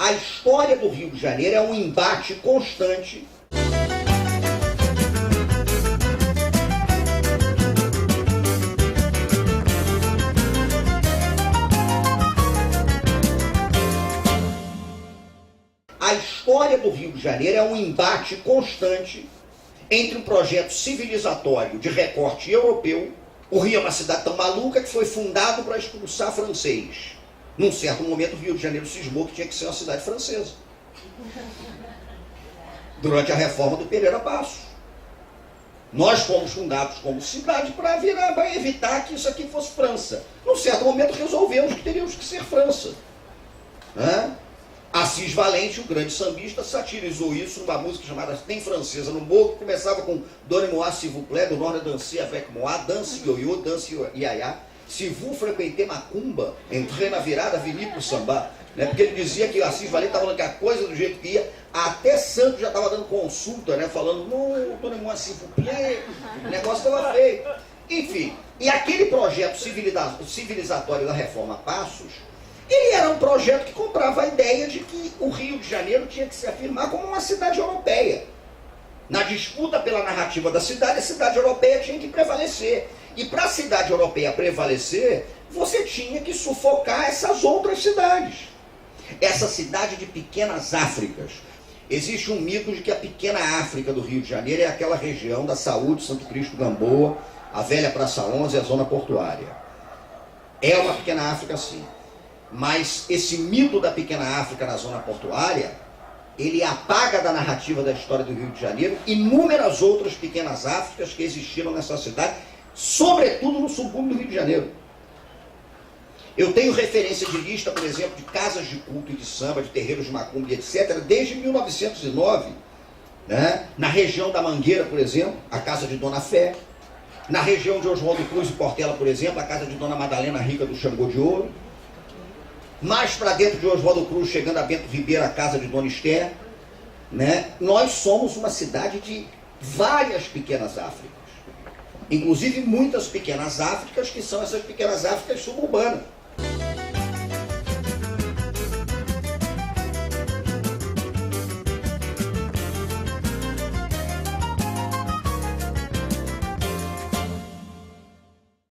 A história do Rio de Janeiro é um embate constante. A história do Rio de Janeiro é um embate constante entre um projeto civilizatório de recorte europeu. O Rio é uma cidade tão maluca que foi fundado para expulsar francês. Num certo momento, o Rio de Janeiro cismou que tinha que ser uma cidade francesa. Durante a reforma do Pereira Passos. Nós fomos fundados como cidade para evitar que isso aqui fosse França. Num certo momento, resolvemos que teríamos que ser França. Assis Valente, o grande sambista, satirizou isso numa música chamada Tem Francesa no Morro, que começava com Donnez-moi s'il vous plaît, do Nord danser avec moi, danse ioiô, danse iaiá, se vous fréquentez macumba, entrei na virada, vini pro samba. Porque ele dizia que o Assis Valente estava falando que a coisa do jeito que ia, até Santos já estava dando consulta, falando, não, Donnez-moi s'il vous plaît, o negócio estava feio. Enfim, e aquele projeto civilizatório da Reforma Passos, ele era um projeto que comprava a ideia de que o Rio de Janeiro tinha que se afirmar como uma cidade europeia. Na disputa pela narrativa da cidade, a cidade europeia tinha que prevalecer. E para a cidade europeia prevalecer, você tinha que sufocar essas outras cidades. Essa cidade de pequenas Áfricas. Existe um mito de que a pequena África do Rio de Janeiro é aquela região da Saúde, Santo Cristo, Gamboa, a velha Praça 11 e a zona portuária. É uma pequena África, sim. Mas esse mito da pequena África na zona portuária, ele apaga da narrativa da história do Rio de Janeiro inúmeras outras pequenas Áfricas que existiram nessa cidade, sobretudo no subúrbio do Rio de Janeiro. Eu tenho referência de lista, por exemplo, de casas de culto e de samba, de terreiros de macumba, etc., desde 1909, na região da Mangueira, por exemplo, a casa de Dona Fé, na região de Oswaldo Cruz e Portela, por exemplo, a casa de Dona Madalena Rica do Xangô de Ouro, mais para dentro de Oswaldo Cruz, chegando a Bento Ribeiro, a casa de Dona Esther, Nós somos uma cidade de várias pequenas Áfricas. Inclusive muitas pequenas Áfricas, que são essas pequenas Áfricas suburbanas.